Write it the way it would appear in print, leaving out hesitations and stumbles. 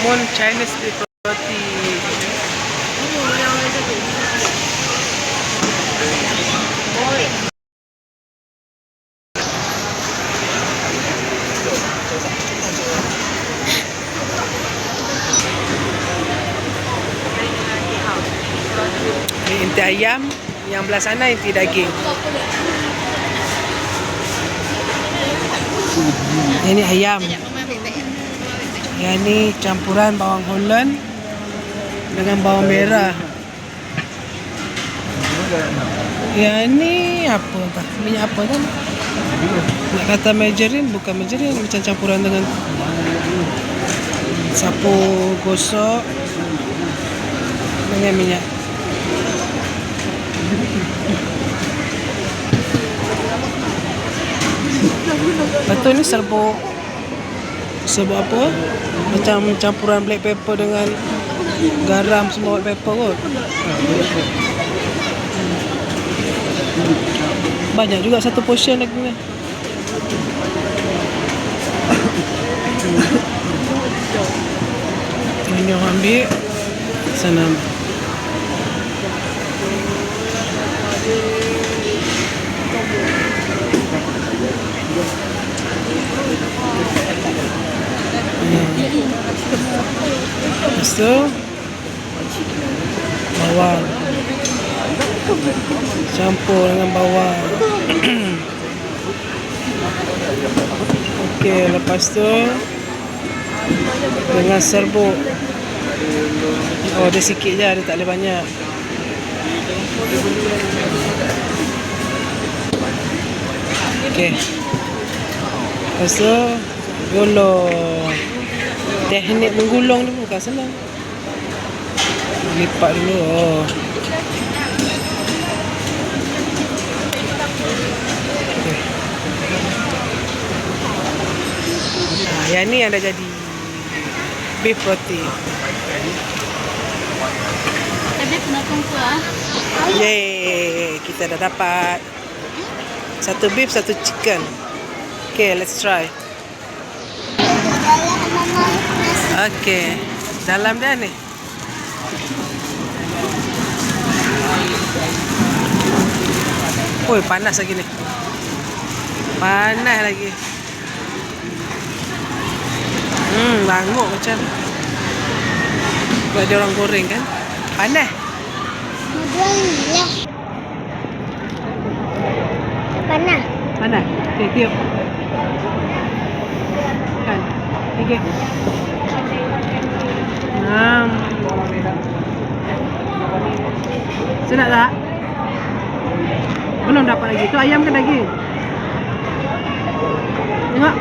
Moon Chinese beef roti. Ini inti ayam, yang belah sana inti daging. Ini ayam. Yang ni campuran bawang Holland dengan bawang merah. Yang ni apa tak? Minyak apa kan? Nak kata margarine, bukan margarine, macam campuran dengan sapu gosok dengan minyak. Betul ni serbuk apa? Macam campuran black pepper dengan garam semua white pepper kot. Banyak juga satu portion lagi ni. Ini orang ambil sana. Lepas tu bawang campur dengan bawang. Okey, lepas tu dengan serbuk. Oh, dia sikit je, dia tak boleh banyak. Okey. Lepas tu gulung. Teknik menggulung ni bukan senang. Lipat dulu. Oh. Okay. Yang ni yang dah jadi beef roti. Ada kena tunggu ah. Yeay, kita dah dapat satu beef, satu chicken. Okay, let's try. Okay, dalam dia ni. Oi, panas lagi ni. Panas lagi. Banguk macam. Buat dia orang goreng kan. Panas. Panas. Panas. Okay, tiup. Kan. Okay. Sedap tak? Belum dapat lagi. Tu ayam ke daging? Tengok.